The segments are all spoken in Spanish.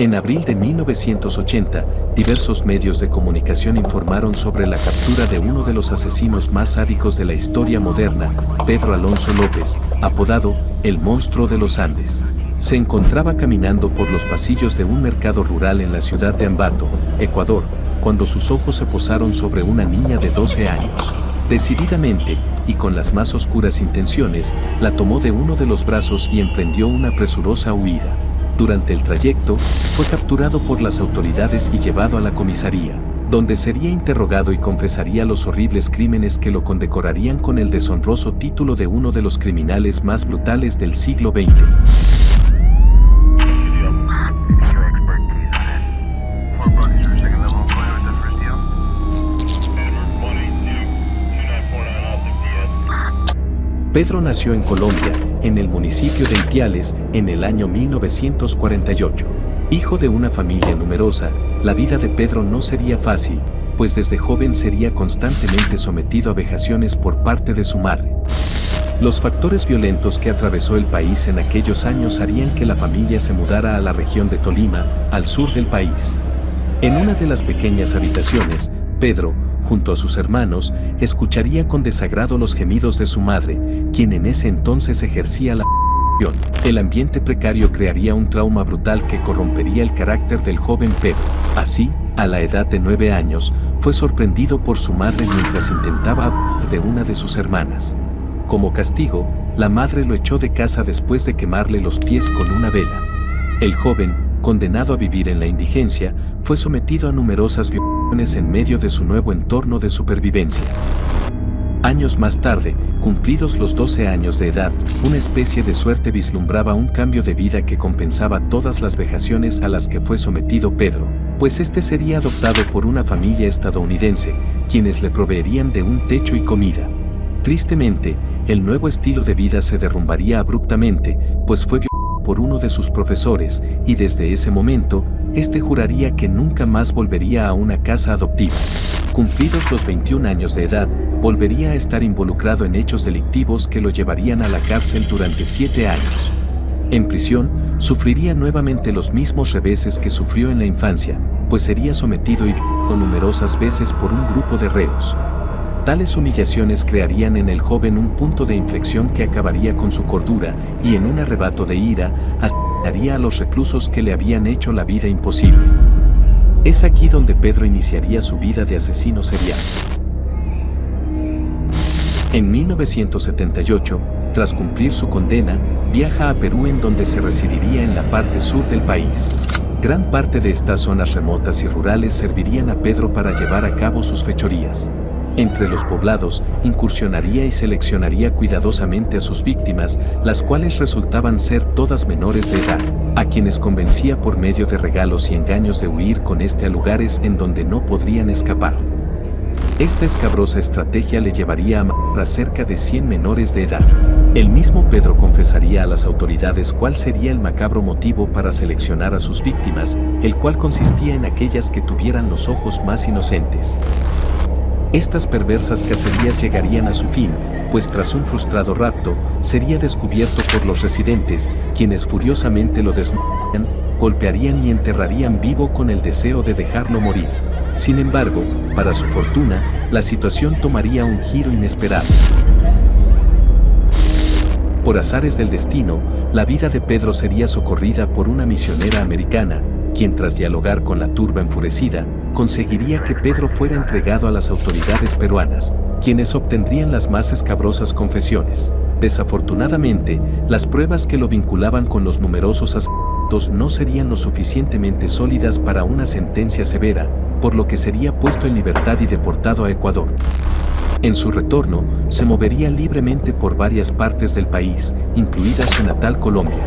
En abril de 1980, diversos medios de comunicación informaron sobre la captura de uno de los asesinos más sádicos de la historia moderna, Pedro Alonso López, apodado el Monstruo de los Andes. Se encontraba caminando por los pasillos de un mercado rural en la ciudad de Ambato, Ecuador, cuando sus ojos se posaron sobre una niña de 12 años. Decididamente, y con las más oscuras intenciones, la tomó de uno de los brazos y emprendió una presurosa huida. Durante el trayecto, fue capturado por las autoridades y llevado a la comisaría, donde sería interrogado y confesaría los horribles crímenes que lo condecorarían con el deshonroso título de uno de los criminales más brutales del siglo XX. Pedro nació en Colombia, en el municipio de Ipiales, en el año 1948. Hijo de una familia numerosa, la vida de Pedro no sería fácil, pues desde joven sería constantemente sometido a vejaciones por parte de su madre. Los factores violentos que atravesó el país en aquellos años harían que la familia se mudara a la región de Tolima, al sur del país. En una de las pequeñas habitaciones, Pedro, junto a sus hermanos, escucharía con desagrado los gemidos de su madre, quien en ese entonces ejercía la profesión. El ambiente precario crearía un trauma brutal que corrompería el carácter del joven Pedro. Así, a la edad de 9 años, fue sorprendido por su madre mientras intentaba abusar de una de sus hermanas. Como castigo, la madre lo echó de casa después de quemarle los pies con una vela. El joven, condenado a vivir en la indigencia, fue sometido a numerosas violaciones en medio de su nuevo entorno de supervivencia. Años más tarde, cumplidos los 12 años de edad, una especie de suerte vislumbraba un cambio de vida que compensaba todas las vejaciones a las que fue sometido Pedro, pues este sería adoptado por una familia estadounidense, quienes le proveerían de un techo y comida. Tristemente, el nuevo estilo de vida se derrumbaría abruptamente, pues fue violado por uno de sus profesores, y desde ese momento, este juraría que nunca más volvería a una casa adoptiva. Cumplidos los 21 años de edad, volvería a estar involucrado en hechos delictivos que lo llevarían a la cárcel durante 7 años. En prisión, sufriría nuevamente los mismos reveses que sufrió en la infancia, pues sería sometido y violado numerosas veces por un grupo de reos. Tales humillaciones crearían en el joven un punto de inflexión que acabaría con su cordura y en un arrebato de ira, asesinaría a los reclusos que le habían hecho la vida imposible. Es aquí donde Pedro iniciaría su vida de asesino serial. En 1978, tras cumplir su condena, viaja a Perú en donde se residiría en la parte sur del país. Gran parte de estas zonas remotas y rurales servirían a Pedro para llevar a cabo sus fechorías. Entre los poblados, incursionaría y seleccionaría cuidadosamente a sus víctimas, las cuales resultaban ser todas menores de edad, a quienes convencía por medio de regalos y engaños de huir con a lugares en donde no podrían escapar. Esta escabrosa estrategia le llevaría a matar a cerca de 100 menores de edad. El mismo Pedro confesaría a las autoridades cuál sería el macabro motivo para seleccionar a sus víctimas, el cual consistía en aquellas que tuvieran los ojos más inocentes. Estas perversas cacerías llegarían a su fin, pues tras un frustrado rapto, sería descubierto por los residentes, quienes furiosamente lo desnudarían, golpearían y enterrarían vivo con el deseo de dejarlo morir. Sin embargo, para su fortuna, la situación tomaría un giro inesperado. Por azares del destino, la vida de Pedro sería socorrida por una misionera americana, quien tras dialogar con la turba enfurecida, conseguiría que Pedro fuera entregado a las autoridades peruanas, quienes obtendrían las más escabrosas confesiones. Desafortunadamente, las pruebas que lo vinculaban con los numerosos asesinatos no serían lo suficientemente sólidas para una sentencia severa, por lo que sería puesto en libertad y deportado a Ecuador. En su retorno, se movería libremente por varias partes del país, incluida su natal Colombia.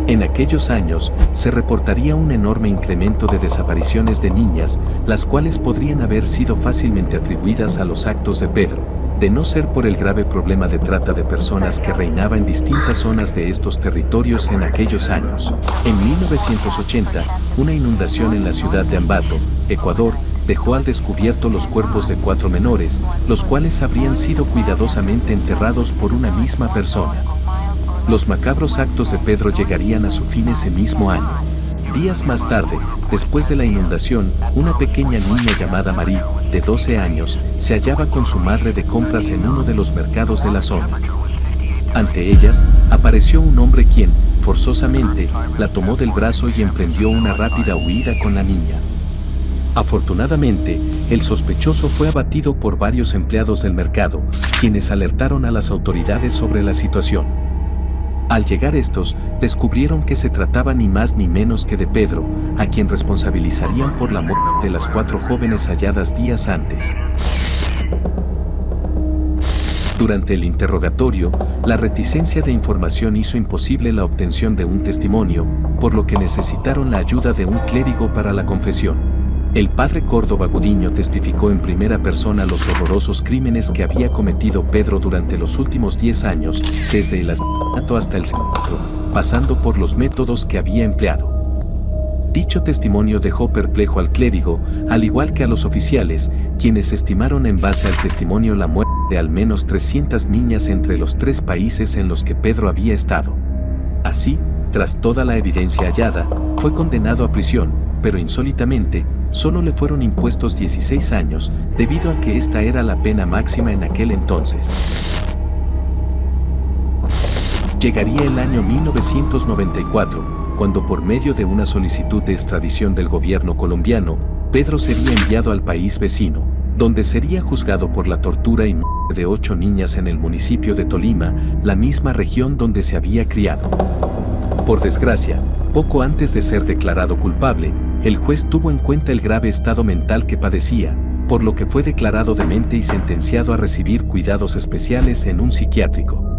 En aquellos años, se reportaría un enorme incremento de desapariciones de niñas, las cuales podrían haber sido fácilmente atribuidas a los actos de Pedro, de no ser por el grave problema de trata de personas que reinaba en distintas zonas de estos territorios en aquellos años. En 1980, una inundación en la ciudad de Ambato, Ecuador, dejó al descubierto los cuerpos de 4 menores, los cuales habrían sido cuidadosamente enterrados por una misma persona. Los macabros actos de Pedro llegarían a su fin ese mismo año. Días más tarde, después de la inundación, una pequeña niña llamada Marie, de 12 años, se hallaba con su madre de compras en uno de los mercados de la zona. Ante ellas, apareció un hombre quien, forzosamente, la tomó del brazo y emprendió una rápida huida con la niña. Afortunadamente, el sospechoso fue abatido por varios empleados del mercado, quienes alertaron a las autoridades sobre la situación. Al llegar estos, descubrieron que se trataba ni más ni menos que de Pedro, a quien responsabilizarían por la muerte de las 4 jóvenes halladas días antes. Durante el interrogatorio, la reticencia de información hizo imposible la obtención de un testimonio, por lo que necesitaron la ayuda de un clérigo para la confesión. El padre Córdoba Gudiño testificó en primera persona los horrorosos crímenes que había cometido Pedro durante los últimos 10 años, desde el asesinato hasta el secuestro, pasando por los métodos que había empleado. Dicho testimonio dejó perplejo al clérigo, al igual que a los oficiales, quienes estimaron en base al testimonio la muerte de al menos 300 niñas entre los 3 países en los que Pedro había estado. Así, tras toda la evidencia hallada, fue condenado a prisión, pero insólitamente, solo le fueron impuestos 16 años, debido a que esta era la pena máxima en aquel entonces. Llegaría el año 1994, cuando por medio de una solicitud de extradición del gobierno colombiano, Pedro sería enviado al país vecino, donde sería juzgado por la tortura y muerte de 8 niñas en el municipio de Tolima, la misma región donde se había criado. Por desgracia, poco antes de ser declarado culpable, el juez tuvo en cuenta el grave estado mental que padecía, por lo que fue declarado demente y sentenciado a recibir cuidados especiales en un psiquiátrico.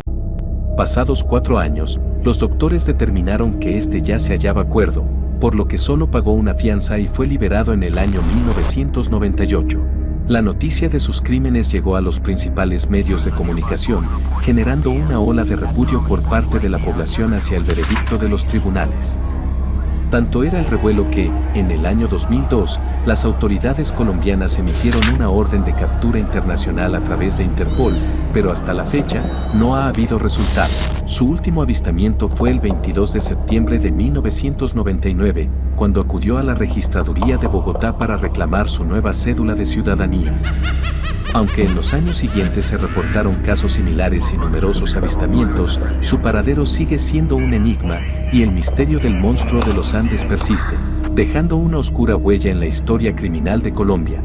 Pasados 4 años, los doctores determinaron que este ya se hallaba cuerdo, por lo que solo pagó una fianza y fue liberado en el año 1998. La noticia de sus crímenes llegó a los principales medios de comunicación, generando una ola de repudio por parte de la población hacia el veredicto de los tribunales. Tanto era el revuelo que, en el año 2002, las autoridades colombianas emitieron una orden de captura internacional a través de Interpol, pero hasta la fecha, no ha habido resultado. Su último avistamiento fue el 22 de septiembre de 1999, cuando acudió a la Registraduría de Bogotá para reclamar su nueva cédula de ciudadanía. Aunque en los años siguientes se reportaron casos similares y numerosos avistamientos, su paradero sigue siendo un enigma y el misterio del monstruo de los Andes persiste, dejando una oscura huella en la historia criminal de Colombia.